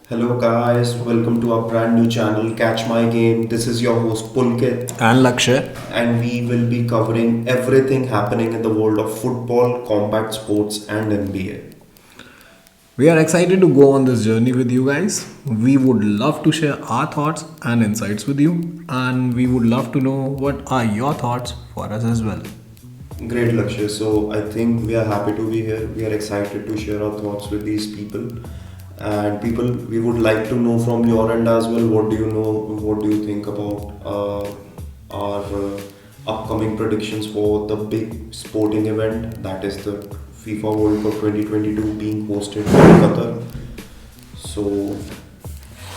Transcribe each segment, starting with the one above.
Hello guys, welcome to our brand new channel Catch My Game. This is your host Pulkit And Lakshay. and we will be covering everything happening in the world of football, combat sports and NBA. We are excited to go on this journey with you guys. We would love to share our thoughts and insights with you, and we would love to know what are your thoughts for us as well. Great Lakshya. So I think we are happy to be here. We are excited to share our thoughts with these people. And people, we would like to know from your end as well. What do you know? What do you think about our upcoming predictions for the big sporting event that is the FIFA World Cup 2022 being hosted in Qatar? So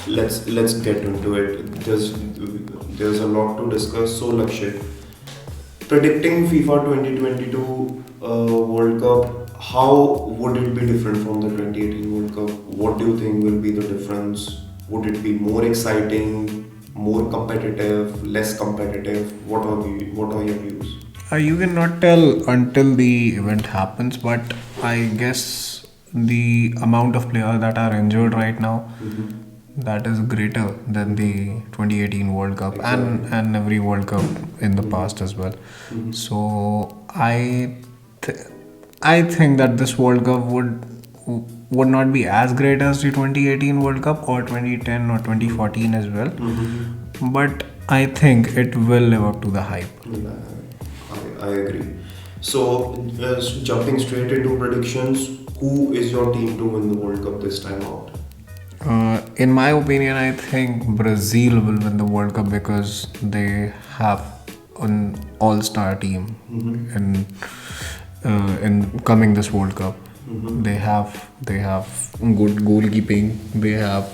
let's get into it. There's a lot to discuss. So Lakshay, predicting FIFA 2022 World Cup, how would it be different from the 2018 World Cup? What do you think will be the difference? Would it be more exciting, more competitive, less competitive? What are your views? You cannot tell until the event happens, but I guess the amount of players that are injured right now that is greater than the 2018 World Cup and every World Cup in the past as well. So th- I think that this World Cup would not be as great as the 2018 World Cup or 2010 or 2014 as well, but I think it will live up to the hype. Yeah, I agree. So, jumping straight into predictions, who is your team to win the World Cup this time out? In my opinion, I think Brazil will win the World Cup because they have an all-star team in coming this World Cup. They have good goalkeeping. They have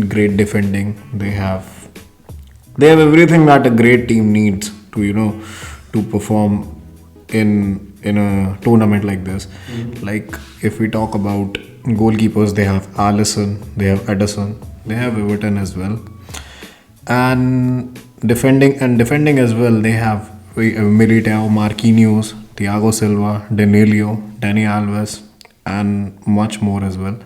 great defending. They have everything that a great team needs to perform in a tournament like this. Like if we talk about goalkeepers, they have Allison, they have Edison, they have Everton as well, and defending as well. They have Militao, Marquinhos, Thiago Silva, Danilo, Dani Alves, and much more as well.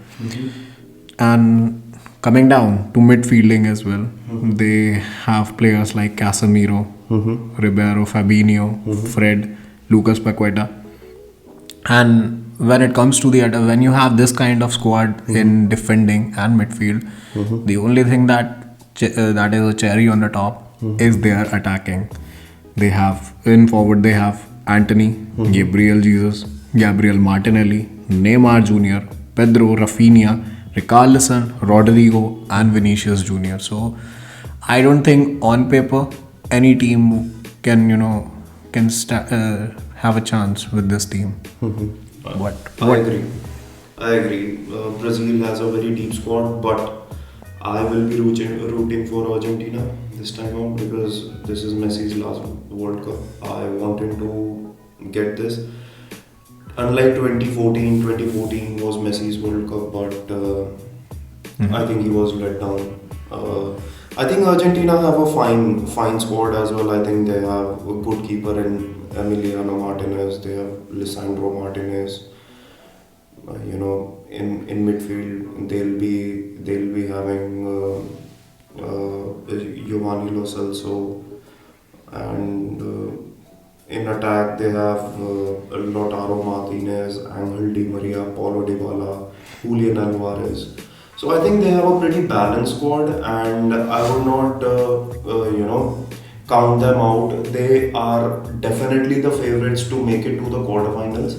And coming down to midfielding as well, they have players like Casemiro, Ribeiro, Fabinho, Fred, Lucas Paqueta. And when it comes to when you have this kind of squad in defending and midfield, the only thing that is a cherry on the top is their attacking. They have in forward they have Anthony, Gabriel Jesus, Gabriel Martinelli, Neymar Jr., Pedro, Rafinha, Richarlison, Rodrigo, and Vinicius Jr. So I don't think on paper any team can have a chance with this team. What? I agree. I agree. Brazil has a very deep squad, but I will be rooting for Argentina this time out because this is Messi's last World Cup. I want him to get this. Unlike 2014 was Messi's World Cup, but I think he was let down. I think Argentina have a fine squad as well. I think they have a good keeper in Emiliano Martinez. They have Lisandro Martinez. In midfield they'll be having Giovanni Lo Celso, and in attack they have Lautaro Martinez, Angel Di Maria, Paulo Dybala, Julian Alvarez. So I think they have a pretty balanced squad, and I would not count them out. They are definitely the favorites to make it to the quarterfinals.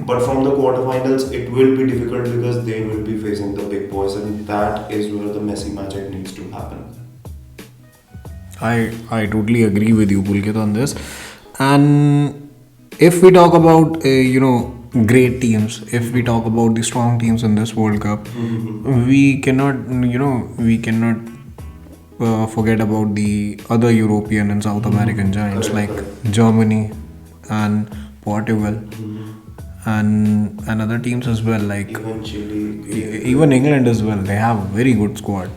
But from the quarterfinals, it will be difficult because they will be facing the big boys, and that is where the Messi magic needs to happen. I totally agree with you, Pulkit, on this. And if we talk about great teams, if we talk about the strong teams in this World Cup, we cannot forget about the other European and South American giants like Germany and Portugal and other teams as well, like Even Chile, even England as well. They have a very good squad.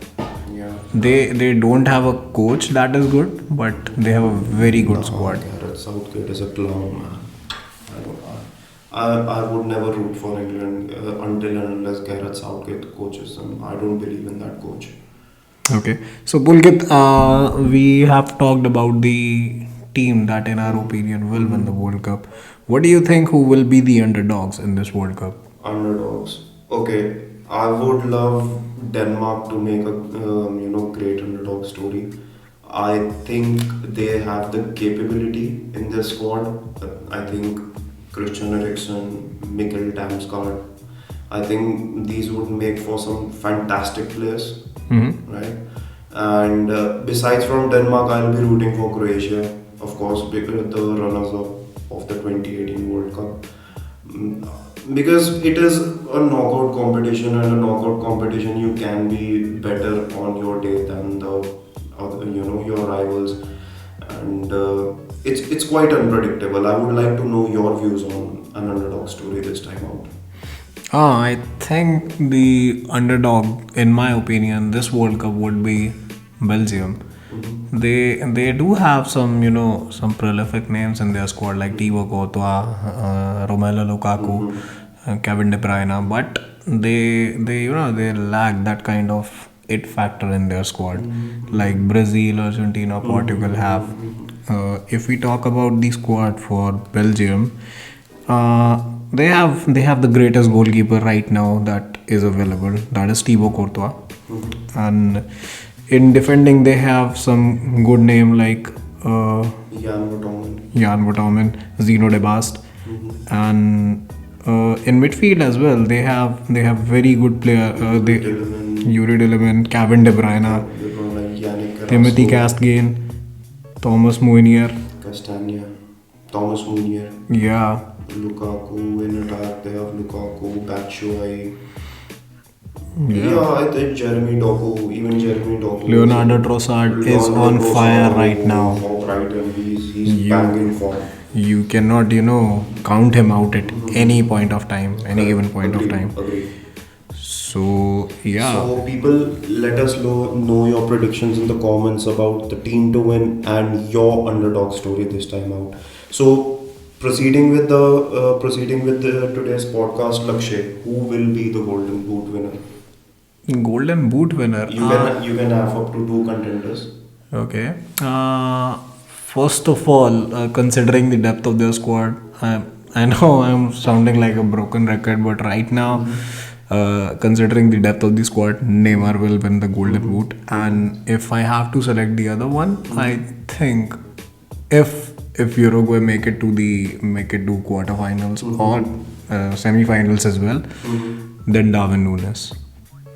yeah. They don't have a coach that is good, but they have a very good squad. Gareth Southgate is a clown, man. I don't, I would never root for England until and unless Gareth Southgate coaches them. I don't believe in that coach. Okay. So, Pulkit, we have talked about the team that, in our opinion, will win the World Cup. What do you think who will be the underdogs in this World Cup? Underdogs. Okay, I would love Denmark to make a great underdog story. I think they have the capability in their squad. I think Christian Eriksen, Mikkel Damsgaard. I think these would make for some fantastic players, Mm-hmm. right? And besides from Denmark, I'll be rooting for Croatia, of course, because the runners-up of the 2018 World Cup. Mm, because it is a knockout competition, and a knockout competition you can be better on your day than the other, your rivals, and it's quite unpredictable. I would like to know your views on an underdog story this time out. I think the underdog, in my opinion, this World Cup would be Belgium. They do have some some prolific names in their squad like Thibaut Courtois, Romelu Lukaku, Kevin De Bruyne, but they they lack that kind of it factor in their squad like Brazil, Argentina, Portugal have. If we talk about the squad for Belgium, they have the greatest goalkeeper right now that is available. That is Thibaut Courtois, and in defending they have some good name like Jan Vertonghen. Jan Vertonghen, Zeno De Bast, and in midfield as well they have very good player. They Tillman, Yuri Diliman, Kevin De Bruyne, like Yannick Timothy Carrasco, Castgain, Thomas Meunier. Castagna, Thomas Meunier, Yeah, Lukaku in attack. They have Lukaku, Batshuayi. yeah. Yeah, I think even Jeremy Doku. Leonardo Trossard is on fire right now. How Brighton, he's You banging form. you cannot count him out at any point of time, any given point of time. Agreed. So yeah. So people, let us know your predictions in the comments about the team to win and your underdog story this time out. So proceeding with the today's podcast, Lakshay, who will be the Golden Boot winner? Golden Boot winner. You can have up to two contenders. Okay. First of all, considering the depth of their squad, I know I'm sounding like a broken record, but right now, considering the depth of the squad, Neymar will win the Golden Boot. And if I have to select the other one, I think if Uruguay make it to quarterfinals or semi-finals as well, then Darwin Núñez,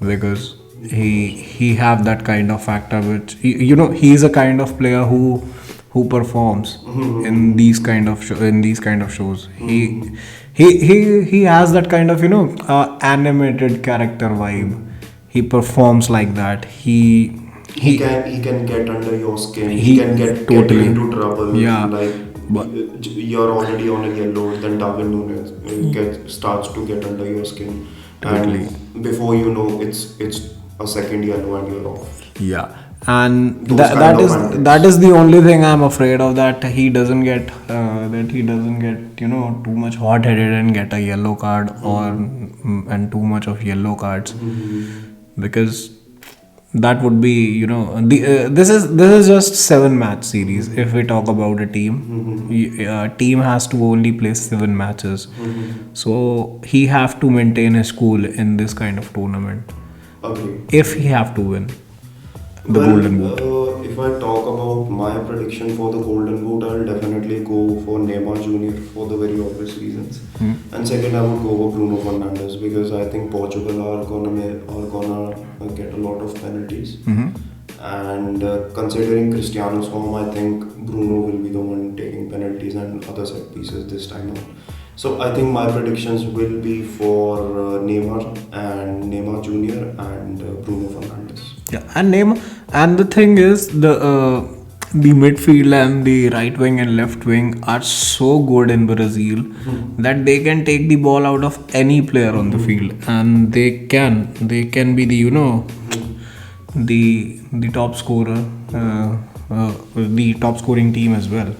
because he have that kind of factor which he is a kind of player who performs in these kind of shows. He has that kind of animated character vibe. He performs like that. He can get under your skin. He He can get totally. you into trouble. Yeah, Like but you're already on a yellow, then Darwin Núñez starts to get under your skin, Totally. and before you know, it's a second yellow and you're off. yeah, and Those that kind that of is antics. that is the only thing I'm afraid of, that he doesn't get too much hot headed and get a yellow card or and too much of yellow cards, because that would be this is just 7 match series. If we talk about a team, team has to only play 7 matches, so he have to maintain his cool in this kind of tournament Agree. if he have to win the Well, Golden Boot. if I talk about my prediction for the Golden Boot, I'll definitely go for Neymar Jr. for the very obvious reasons. And second, I would go for Bruno Fernandes because I think Portugal are gonna get a lot of penalties. And considering Cristiano's form, I think Bruno will be the one taking penalties and other set pieces this time out. So I think my predictions will be for Neymar Jr. and Bruno Fernandes. Yeah, and the thing is, the midfield and the right wing and left wing are so good in Brazil that they can take the ball out of any player on the field, and they can be the top scorer, the top scoring team as well.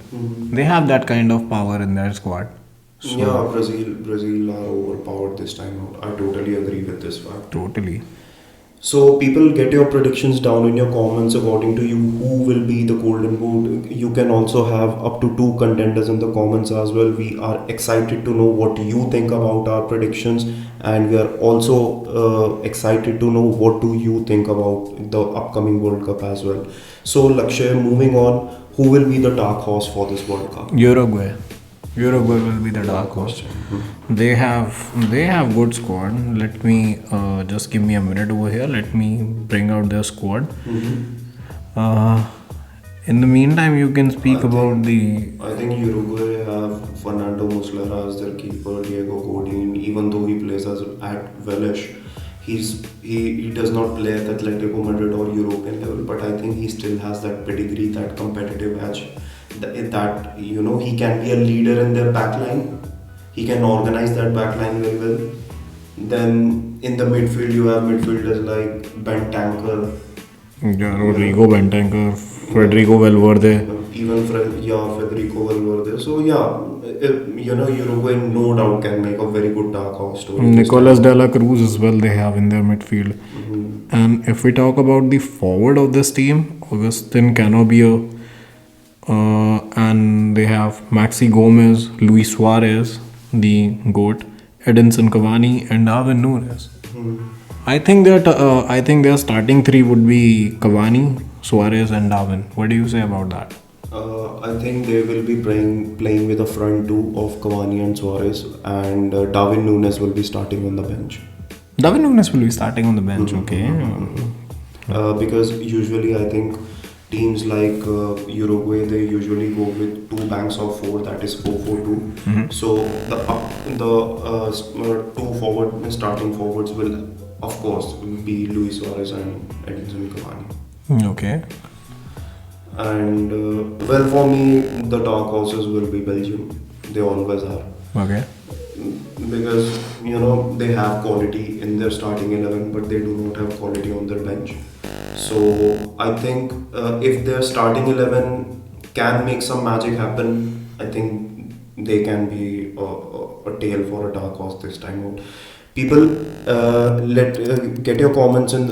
They have that kind of power in their squad. So Yeah, Brazil are overpowered this time out. I totally agree with this fact. totally. So people, get your predictions down in your comments according to you who will be the golden boot. You can also have up to two contenders in the comments as well. We are excited to know what you think about our predictions, and we are also excited to know what do you think about the upcoming World Cup as well. So Lakshay, moving on, who will be the dark horse for this World Cup? Uruguay. Uruguay will be the dark horse. Mhm. They have good squad. Let me just give me a minute over here. Let me bring out their squad. Uh, in the meantime, you can speak about the. I think Uruguay have Fernando Muslera as their keeper, Diego Godin. Even though he plays as at Velsh, he does not play at Atletico Madrid or European level. But I think he still has that pedigree, that competitive edge. That he can be a leader in their backline. He can organize that backline very well. Then in the midfield, you have midfielders like Bentancur, Yeah, Rodrigo Bentancur, Federico Valverde. even Federico Valverde. So Uruguay no doubt can make a very good dark horse story. Nicolas de la Cruz as well they have in their midfield. And if we talk about the forward of this team, Augustin Canobio, and they have Maxi Gomez, Luis Suarez, the GOAT, Edinson Cavani, and Darwin Núñez. I think their starting three would be Cavani, Suarez, and Darwin. What do you say about that? I think they will be playing with a front two of Cavani and Suarez, and Darwin Núñez will be starting on the bench. Darwin Núñez will be starting on the bench, okay? Because usually I think teams like Uruguay, they usually go with two banks of four, that is 4-4-2. So the two starting forwards will of course be Luis Suarez and Edinson Cavani. Okay. And well, for me, the dark horses will be Belgium. They always are. Okay. Because they have quality in their starting 11, but they do not have quality on their bench. So I think if their starting 11 can make some magic happen, I think they can be a tail for a dark horse this time out. People, get your comments in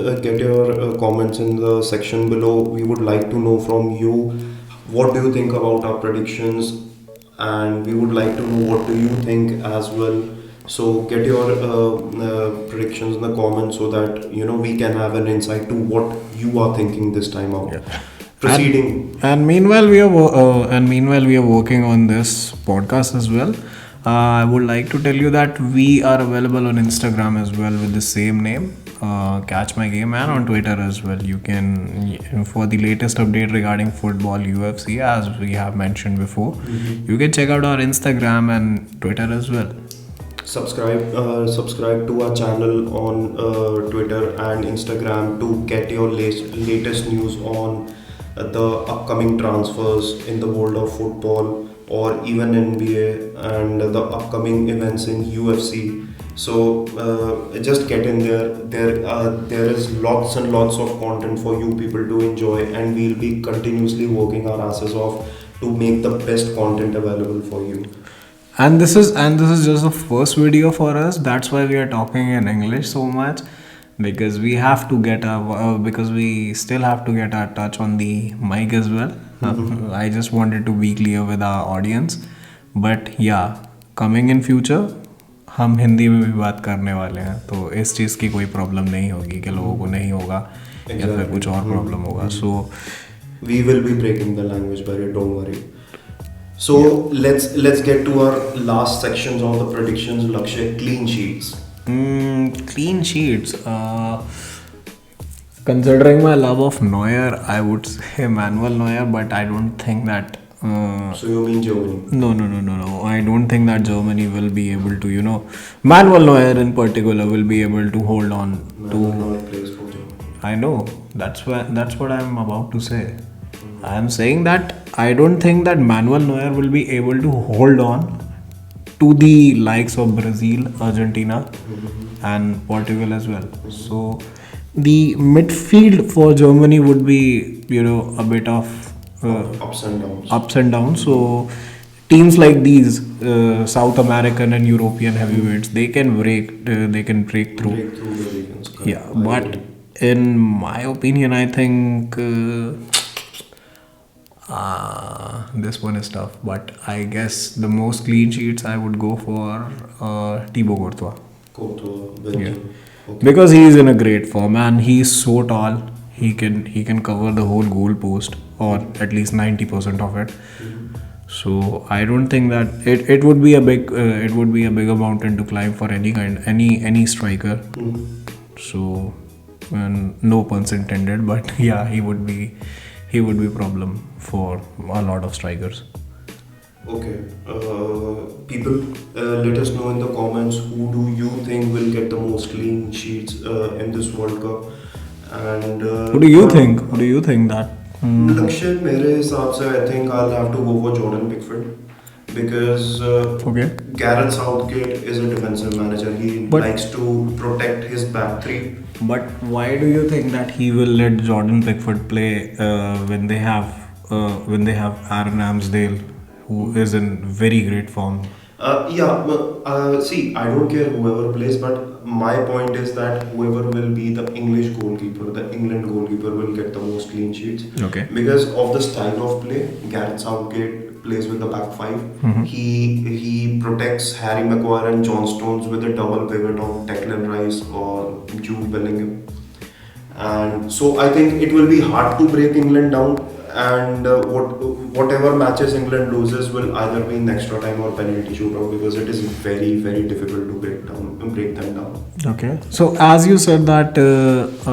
the section below. We would like to know from you, what do you think about our predictions, and we would like to know what do you think as well. So get your predictions in the comments so that we can have an insight to what you are thinking this time out. Yeah. Proceeding. And meanwhile, we are working on this podcast as well. I would like to tell you that we are available on Instagram as well with the same name, Catch My Game, and on Twitter as well. You can, for the latest update regarding football, UFC, as we have mentioned before, you can check out our Instagram and Twitter as well. Subscribe to our channel on Twitter and Instagram to get your latest news on the upcoming transfers in the world of football, or even NBA, and the upcoming events in UFC. So just get in there. There is lots and lots of content for you people to enjoy, and we'll be continuously working our asses off to make the best content available for you. And this is just the first video for us. That's why we are talking in English so much, because we have to get because we still have to get our touch on the mic as well. I just wanted to be clear with our audience. But yeah, coming in future, हम हिंदी में भी बात करने वाले हैं, तो इस चीज़ की कोई प्रॉब्लम नहीं होगी कि लोगों को नहीं होगा या फिर कुछ और प्रॉब्लम होगा. So we will be breaking the language barrier, don't worry. So let's get to our last sections of the predictions. Lakshay, clean sheets. Clean sheets. Considering my love of Neuer, I would say Manuel Neuer, but I don't think that. So you mean Germany? No. I don't think that Germany will be able to, Manuel Neuer in particular will be able to hold on Manuel Neuer plays for Germany. I know. That's what I'm about to say. I am saying that I don't think that Manuel Neuer will be able to hold on to the likes of Brazil, Argentina, and Portugal as well. So the midfield for Germany would be, a bit of Ups and downs. ups and downs. So teams like these, South American and European heavyweights, they can break through. Breakthrough very correct. Yeah, I but agree. in my opinion, I think this one is tough. But I guess the most clean sheets I would go for Thibaut Courtois. Koto, Yeah, Belgium. Okay. because he is in a great form and he's so tall. He can cover the whole goal post or at least 90% of it. So I don't think that it would be a bigger mountain to climb for any striker. So no puns intended, but yeah, he would be problem for a lot of strikers. Okay. People, let us know in the comments who do you think will get the most clean sheets in this World Cup. And Who do you think? Who do you think that? Lakshya, मेरे हिसाब से I think I'll have to go for Jordan Pickford because Okay. Gareth Southgate is a defensive manager. He But- likes to protect his back three. But why do you think that he will let Jordan Pickford play when they have Aaron Ramsdale, who is in very great form? Yeah, but, see, I don't care whoever plays, but my point is that whoever will be the English goalkeeper, the England goalkeeper, will get the most clean sheets. Okay. Because of the style of play. Gareth Southgate plays with the back 5. He protects Harry Maguire and John Stones with a double pivot of Declan Rice or Jude Bellingham. And so I think it will be hard to break England down. And whatever matches England loses will either be in extra time or penalty shootout because it is very, very difficult to break them down. Okay. So as you said that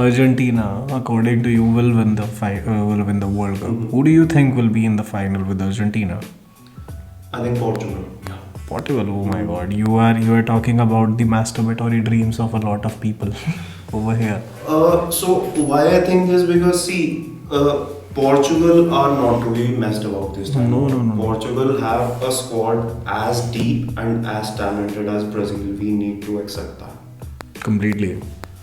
Argentina, according to you, will win the World Cup. Who do you think will be in the final with Argentina? I think Portugal. Yeah. Portugal. Oh my God! You are talking about the masturbatory dreams of a lot of people over here. So why I think this because see, Portugal are not to be messed about this time. No. Portugal have a squad as deep and as talented as Brazil. We need to accept that. Completely.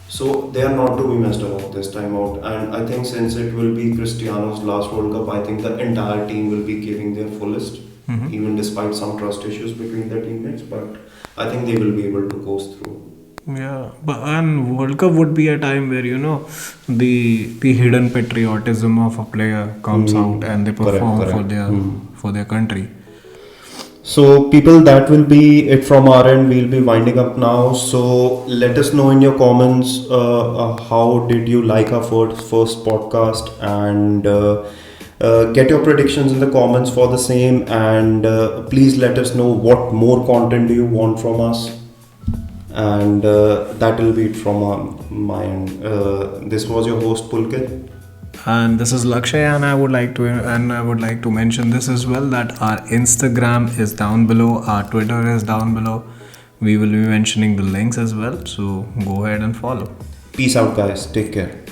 So they are not to be messed about this time out. And I think since it will be Cristiano's last World Cup, I think the entire team will be giving their fullest, even despite some trust issues between their teammates. But I think they will be able to coast through. Yeah, but and World Cup would be a time where the hidden patriotism of a player comes out and they perform for their country. So people, that will be it from our end. We'll be winding up now. So let us know in your comments how did you like our first podcast, and get your predictions in the comments for the same, and please let us know what more content do you want from us. And that will be it from my end. This was your host Pulkit. And this is Lakshay, and I would like to mention this as well, that our Instagram is down below, our Twitter is down below. We will be mentioning the links as well, so go ahead and follow. Peace out, guys. Take care.